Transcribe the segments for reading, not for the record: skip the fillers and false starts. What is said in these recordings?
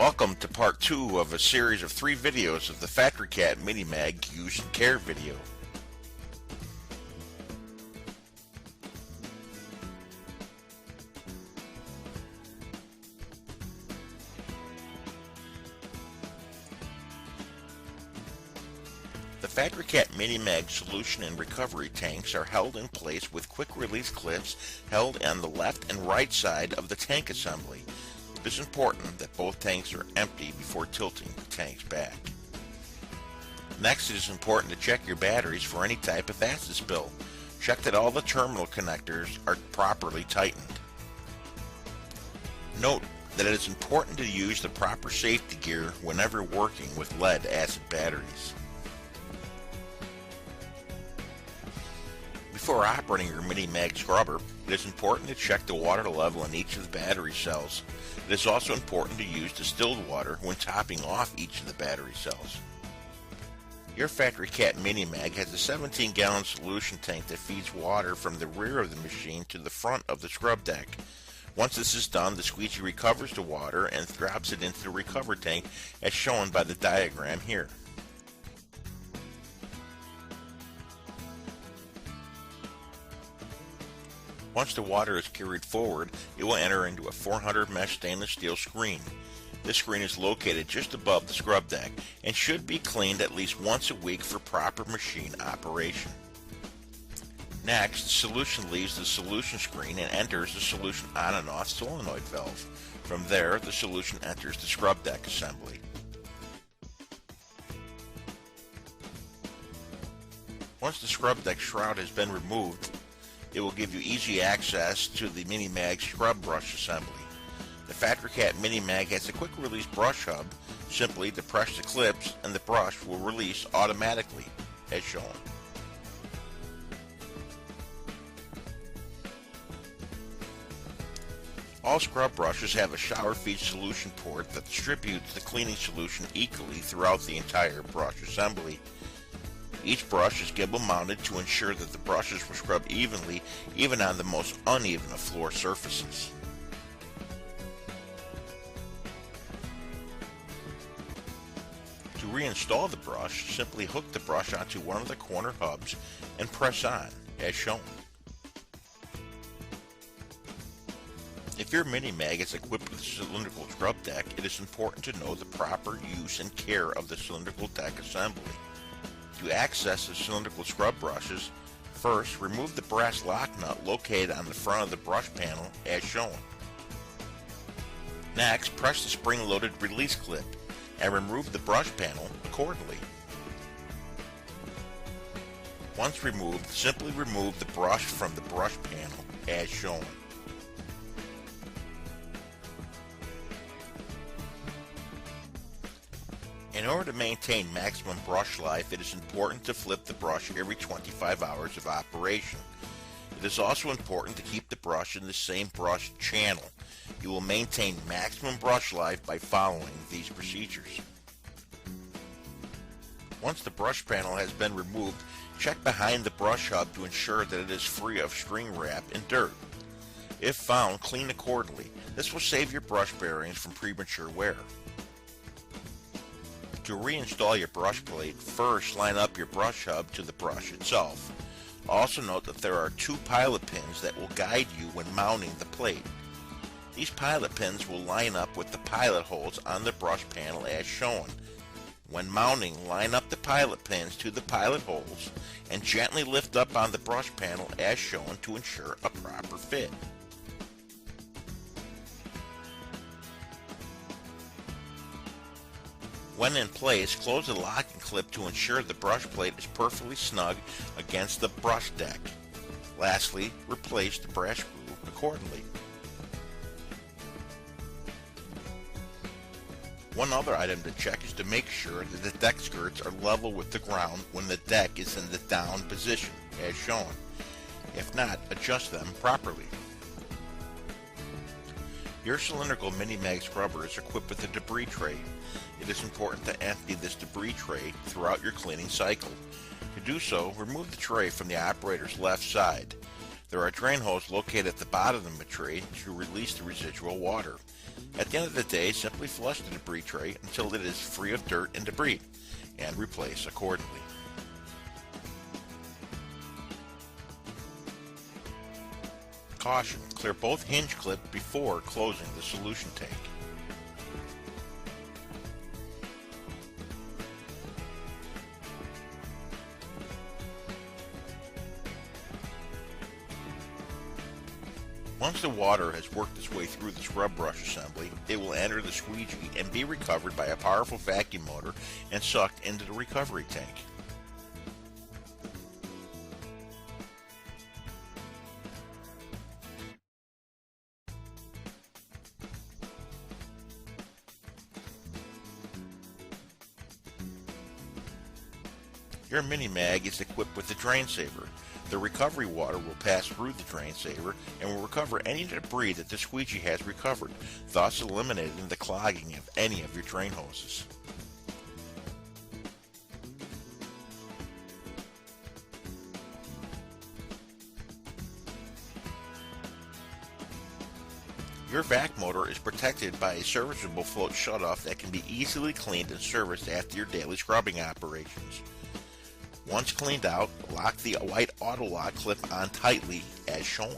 Welcome to part 2 of a series of 3 videos of the Factory Cat Mini Mag Use and Care video. The Factory Cat Mini Mag solution and recovery tanks are held in place with quick release clips held on the left and right side of the tank assembly. It is important that both tanks are empty before tilting the tanks back. Next, it is important to check your batteries for any type of acid spill. Check that all the terminal connectors are properly tightened. Note that it is important to use the proper safety gear whenever working with lead acid batteries. Before operating your Mini Mag scrubber, it is important to check the water level in each of the battery cells. It is also important to use distilled water when topping off each of the battery cells. Your Factory Cat Mini Mag has a 17-gallon solution tank that feeds water from the rear of the machine to the front of the scrub deck. Once this is done, the squeegee recovers the water and drops it into the recover tank as shown by the diagram here. Once the water is carried forward, it will enter into a 400 mesh stainless steel screen. This screen is located just above the scrub deck and should be cleaned at least once a week for proper machine operation. Next, the solution leaves the solution screen and enters the solution on and off solenoid valve. From there, the solution enters the scrub deck assembly. Once the scrub deck shroud has been removed, it will give you easy access to the Mini Mag scrub brush assembly. The Factory Cat Mini Mag has a quick release brush hub. Simply depress the clips and the brush will release automatically, as shown. All scrub brushes have a shower feed solution port that distributes the cleaning solution equally throughout the entire brush assembly. Each brush is gimbal mounted to ensure that the brushes will scrub evenly even on the most uneven of floor surfaces. To reinstall the brush, simply hook the brush onto one of the corner hubs and press on, as shown. If your Mini Mag is equipped with a cylindrical scrub deck, it is important to know the proper use and care of the cylindrical deck assembly. To access the cylindrical scrub brushes, first remove the brass lock nut located on the front of the brush panel as shown. Next, press the spring-loaded release clip and remove the brush panel accordingly. Once removed, simply remove the brush from the brush panel as shown. In order to maintain maximum brush life, it is important to flip the brush every 25 hours of operation. It is also important to keep the brush in the same brush channel. You will maintain maximum brush life by following these procedures. Once the brush panel has been removed, check behind the brush hub to ensure that it is free of string wrap and dirt. If found, clean accordingly. This will save your brush bearings from premature wear. To reinstall your brush plate, first line up your brush hub to the brush itself. Also note that there are 2 pilot pins that will guide you when mounting the plate. These pilot pins will line up with the pilot holes on the brush panel as shown. When mounting, line up the pilot pins to the pilot holes and gently lift up on the brush panel as shown to ensure a proper fit. When in place, close the locking clip to ensure the brush plate is perfectly snug against the brush deck. Lastly, replace the brass screw accordingly. One other item to check is to make sure that the deck skirts are level with the ground when the deck is in the down position, as shown. If not, adjust them properly. Your cylindrical Mini Mag scrubber is equipped with a debris tray. It is important to empty this debris tray throughout your cleaning cycle. To do so, remove the tray from the operator's left side. There are drain holes located at the bottom of the tray to release the residual water. At the end of the day, simply flush the debris tray until it is free of dirt and debris, and replace accordingly. Caution: clear both hinge clips before closing the solution tank. Once the water has worked its way through the scrub brush assembly, it will enter the squeegee and be recovered by a powerful vacuum motor and sucked into the recovery tank. Your mini mag is equipped with a drain saver. The recovery water will pass through the drain saver and will recover any debris that the squeegee has recovered, thus eliminating the clogging of any of your drain hoses. Your vac motor is protected by a serviceable float shutoff that can be easily cleaned and serviced after your daily scrubbing operations. Once cleaned out, lock the white auto lock clip on tightly as shown.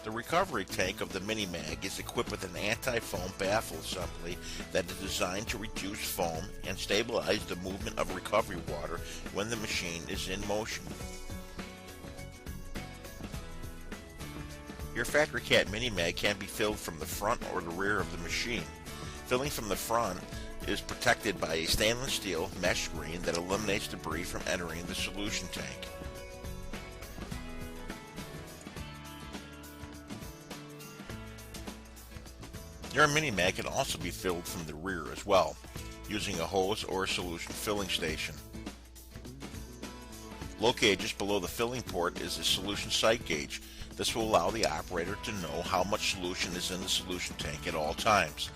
The recovery tank of the Mini Mag is equipped with an anti-foam baffle assembly that is designed to reduce foam and stabilize the movement of recovery water when the machine is in motion. Your Factory Cat Mini Mag can be filled from the front or the rear of the machine. Filling from the front is protected by a stainless steel mesh screen that eliminates debris from entering the solution tank. Your Mini Mag can also be filled from the rear as well, using a hose or a solution filling station. Located just below the filling port is the solution sight gauge. This will allow the operator to know how much solution is in the solution tank at all times.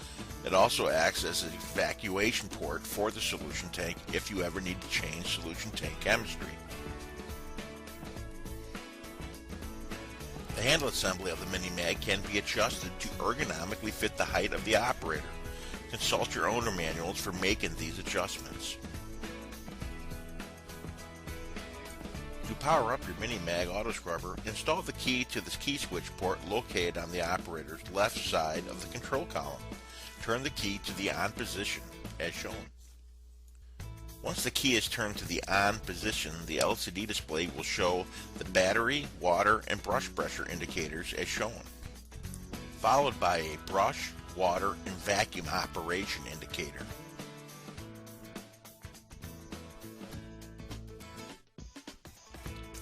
It also acts as an evacuation port for the solution tank if you ever need to change solution tank chemistry. The handle assembly of the Mini Mag can be adjusted to ergonomically fit the height of the operator. Consult your owner manuals for making these adjustments. To power up your Mini Mag auto scrubber, install the key to the key switch port located on the operator's left side of the control column. Turn the key to the on position as shown. Once the key is turned to the on position, the LCD display will show the battery, water, and brush pressure indicators as shown, followed by a brush, water, and vacuum operation indicator.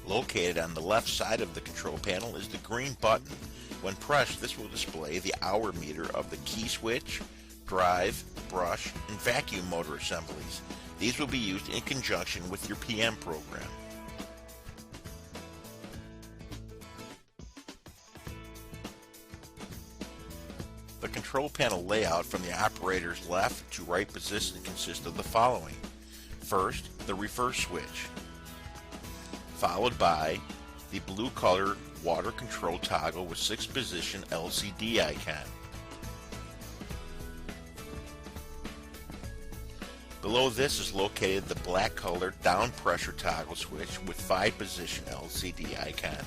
Located on the left side of the control panel is the green button. When pressed, this will display the hour meter of the key switch, drive, brush, and vacuum motor assemblies. These will be used in conjunction with your PM program. The control panel layout from the operator's left to right position consists of the following. First, the reverse switch, followed by the blue colored water control toggle with 6-position LCD icon. Below this is located the black colored down pressure toggle switch with 5-position LCD icon.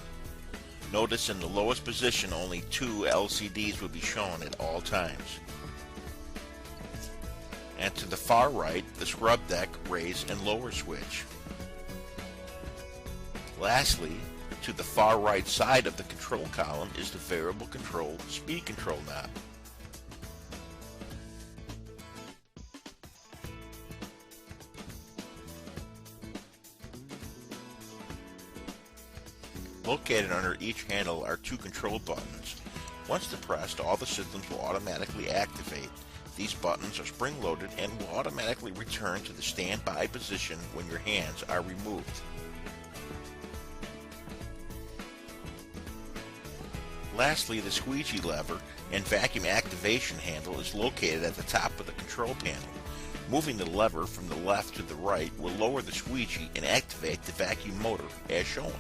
Notice in the lowest position only 2 LCDs will be shown at all times. And to the far right, the scrub deck raise and lower switch. Lastly, to the far right side of the control column is the variable control speed control knob. Located under each handle are 2 control buttons. Once depressed, all the systems will automatically activate. These buttons are spring-loaded and will automatically return to the standby position when your hands are removed. Lastly, the squeegee lever and vacuum activation handle is located at the top of the control panel. Moving the lever from the left to the right will lower the squeegee and activate the vacuum motor as shown.